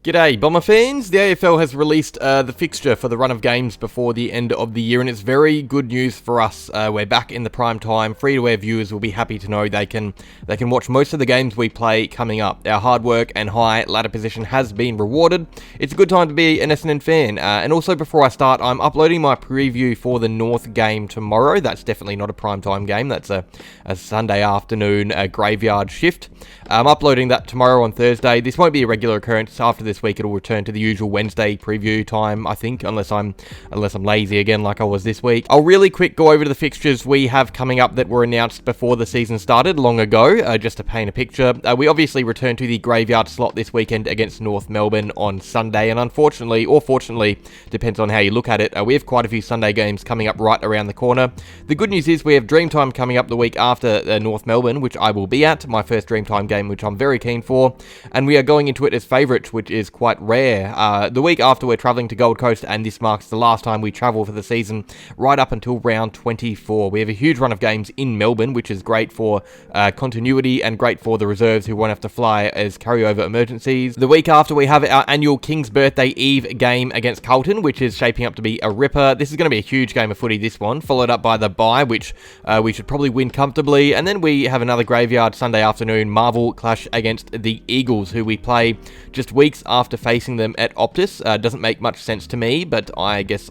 G'day Bomber fans, the AFL has released the fixture for the run of games before the end of the year, and it's very good news for us. We're back in the prime time. Free-to-air viewers will be happy to know they can watch most of the games we play coming up. Our hard work and high ladder position has been rewarded. It's a good time to be an Essendon fan. And also before I start, I'm uploading my preview for the North game tomorrow. That's definitely not a prime time game. That's a Sunday afternoon graveyard shift. I'm uploading that tomorrow on Thursday. This won't be a regular occurrence. After this week, it'll return to the usual Wednesday preview time, I think, unless I'm lazy again like I was this week. I'll really quick go over to the fixtures we have coming up that were announced before the season started long ago, just to paint a picture. We obviously return to the graveyard slot this weekend against North Melbourne on Sunday, and unfortunately, or fortunately, depends on how you look at it, we have quite a few Sunday games coming up right around the corner. The good news is we have Dreamtime coming up the week after North Melbourne, which I will be at, my first Dreamtime game, which I'm very keen for, and we are going into it as favourites, which is quite rare. The week after, we're travelling to Gold Coast, and this marks the last time we travel for the season, right up until round 24. We have a huge run of games in Melbourne, which is great for continuity and great for the reserves who won't have to fly as carryover emergencies. The week after, we have our annual King's Birthday Eve game against Carlton, which is shaping up to be a ripper. This is going to be a huge game of footy, this one, followed up by the bye, which we should probably win comfortably, and then we have another graveyard Sunday afternoon Marvel clash against the Eagles, who we play just weeks after facing them at Optus. Doesn't make much sense to me, but I guess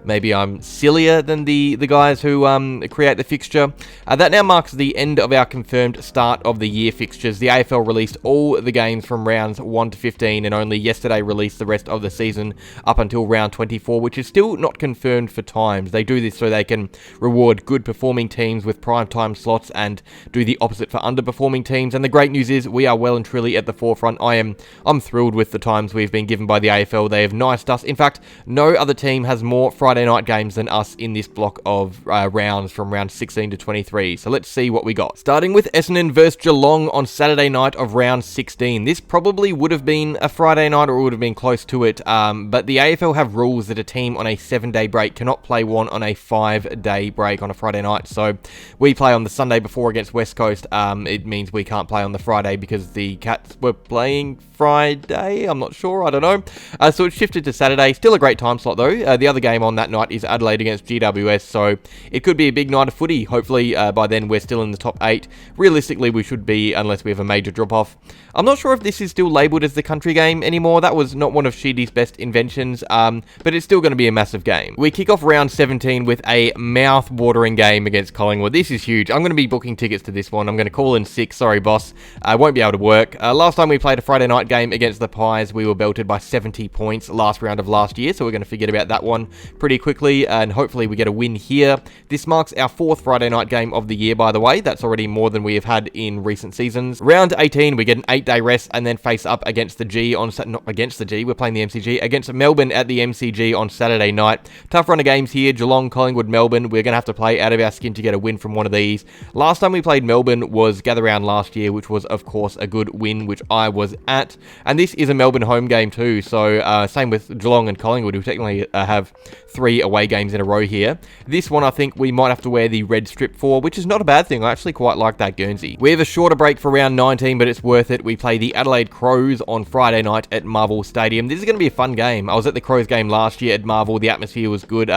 maybe I'm sillier than the guys who create the fixture. That now marks the end of our confirmed start of the year fixtures. The AFL released all the games from rounds 1 to 15, and only yesterday released the rest of the season up until round 24, which is still not confirmed for times. They do this so they can reward good performing teams with prime time slots and do the opposite for underperforming teams. And the great news is we are well and truly at the forefront. I'm thrilled with the times we've been given by the AFL. They have niced us. In fact, no other team has more Friday night games than us in this block of rounds from round 16 to 23. So let's see what we got. Starting with Essendon versus Geelong on Saturday night of round 16. This probably would have been a Friday night, or would have been close to it, but the AFL have rules that a team on a 7-day break cannot play one on a 5-day break on a Friday night. So we play on the Sunday before against West Coast. It means we can't play on the Friday because the Cats were playing Friday. I'm not sure. I don't know. So it's shifted to Saturday. Still a great time slot though. The other game on that night is Adelaide against GWS. So it could be a big night of footy. Hopefully by then we're still in the top 8. Realistically, we should be, unless we have a major drop-off. I'm not sure if this is still labelled as the country game anymore. That was not one of Sheedy's best inventions, but it's still going to be a massive game. We kick off round 17 with a mouth-watering game against Collingwood. This is huge. I'm going to be booking tickets to this one. I'm going to call in sick. Sorry, boss. I won't be able to work. Last time we played a Friday night game against the Pies, we were belted by 70 points last round of last year, so we're going to forget about that one pretty quickly, and hopefully we get a win here. This marks our 4th Friday night game of the year, by the way. That's already more than we have had in recent seasons. Round 18, we get an 8-day rest and then face up against the G on... Not against the G, we're playing the MCG. Against Melbourne at the MCG on Saturday night. Tough run of games here. Geelong, Collingwood, Melbourne. We're going to have to play out of our skin to get a win from one of these. Last time we played Melbourne was Gather Round last year, which was, of course, a good win, which I was at. And this is a Melbourne home game too, so same with Geelong and Collingwood, who technically have 3 away games in a row here. This one I think we might have to wear the red strip for, which is not a bad thing. I actually quite like that Guernsey. We have a shorter break for round 19, but it's worth it. We play the Adelaide Crows on Friday night at Marvel Stadium. This is going to be a fun game. I was at the Crows game last year at Marvel. The atmosphere was good.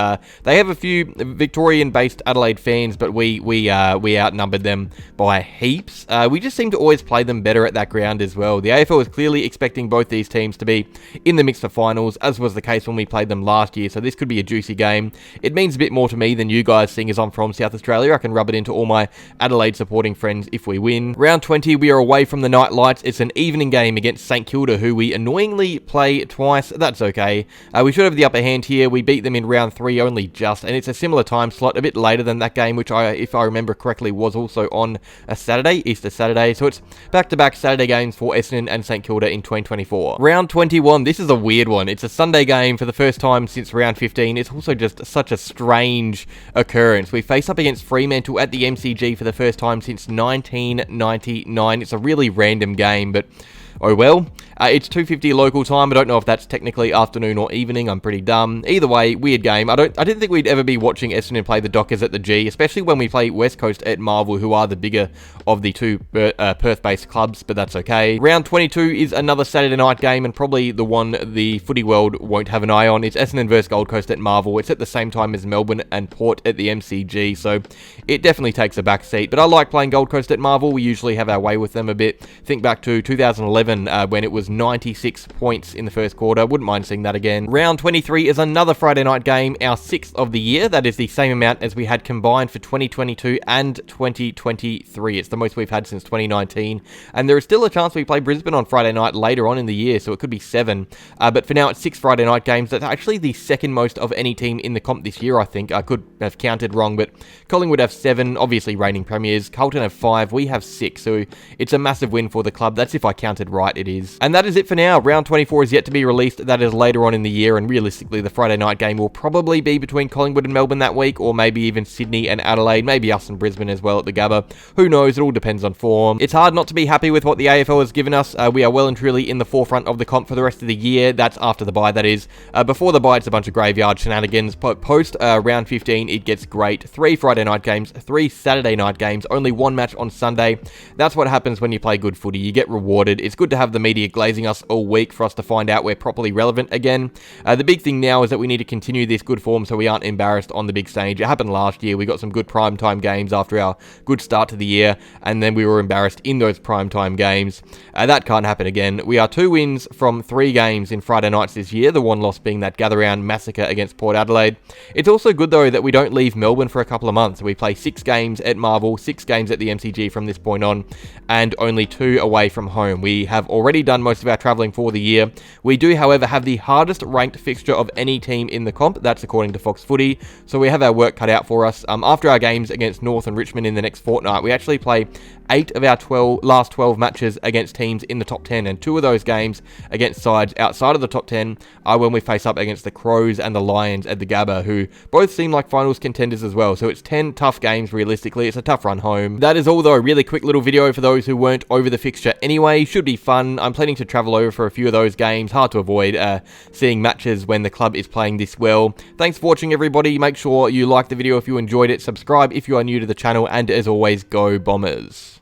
They have a few Victorian-based Adelaide fans, but we outnumbered them by heaps. We just seem to always play them better at that ground as well. The AFL is clearly expecting both these teams to be in the mix for finals, as was the case when we played them last year, so this could be a juicy game. It means a bit more to me than you guys, seeing as I'm from South Australia. I can rub it into all my Adelaide supporting friends if we win. Round 20, we are away from the night lights. It's an evening game against St Kilda, who we annoyingly play twice. That's okay. We should have the upper hand here. We beat them in round 3 only just, and it's a similar time slot, a bit later than that game, which if I remember correctly, was also on a Saturday, Easter Saturday. So it's back-to-back Saturday games for Essendon and St Kilda in 2024. Round 21, this is a weird one. It's a Sunday game for the first time since round 15. It's also just such a strange occurrence. We face up against Fremantle at the MCG for the first time since 1999. It's a really random game, but oh well. It's 2:50 local time. I don't know if that's technically afternoon or evening. I'm pretty dumb. Either way, weird game. I didn't think we'd ever be watching Essendon play the Dockers at the G, especially when we play West Coast at Marvel, who are the bigger of the two Perth-based clubs, but that's okay. Round 22 is another Saturday night game, and probably the one the footy world won't have an eye on. It's Essendon versus Gold Coast at Marvel. It's at the same time as Melbourne and Port at the MCG, so it definitely takes a back seat. But I like playing Gold Coast at Marvel. We usually have our way with them a bit. Think back to 2011 when it was 96 points in the first quarter. Wouldn't mind seeing that again. Round 23 is another Friday night game, our 6th of the year. That is the same amount as we had combined for 2022 and 2023. It's the most we've had since 2019, and there is still a chance we play Brisbane on Friday night later on in the year, so it could be 7. But for now, it's 6 Friday night games. That's actually the second most of any team in the comp this year, I think. I could have counted wrong, but Collingwood have 7, obviously reigning premiers. Carlton have 5, we have 6, so it's a massive win for the club. That's if I counted right, it is. And that is it for now. Round 24 is yet to be released. That is later on in the year, and realistically, the Friday night game will probably be between Collingwood and Melbourne that week, or maybe even Sydney and Adelaide, maybe us and Brisbane as well at the Gabba. Who knows? It all depends on form. It's hard not to be happy with what the AFL has given us. We are well and truly in the forefront of the comp for the rest of the year. That's after the bye, that is. Before the bye, it's a bunch of graveyard shenanigans. Post round 15, it gets great. 3 Friday night games, 3 Saturday night games, only 1 match on Sunday. That's what happens when you play good footy. You get rewarded. It's good to have the media glazing us all week for us to find out we're properly relevant again. The big thing now is that we need to continue this good form so we aren't embarrassed on the big stage. It happened last year. We got some good primetime games after our good start to the year, and then we were embarrassed in those primetime games. That can't happen again. We are 2 wins from 3 games in Friday nights this year, the one loss being that gather-round massacre against Port Adelaide. It's also good, though, that we don't leave Melbourne for a couple of months. We play 6 games at Marvel, 6 games at the MCG from this point on, and only 2 away from home. We have already done most of our travelling for the year. We do, however, have the hardest ranked fixture of any team in the comp. That's according to Fox Footy, so we have our work cut out for us. After our games against North and Richmond in the next fortnight, we actually play 8 of our last 12 matches against teams in the top 10, and 2 of those games against sides outside of the top 10 are when we face up against the Crows and the Lions at the Gabba, who both seem like finals contenders as well. So it's 10 tough games realistically. It's a tough run home. That is all, though. Really quick little video for those who weren't over the fixture anyway. Should be fun. I'm planning to travel over for a few of those games. Hard to avoid seeing matches when the club is playing this well. Thanks for watching, everybody. Make sure you like the video if you enjoyed it. Subscribe if you are new to the channel, and as always, go Bombers.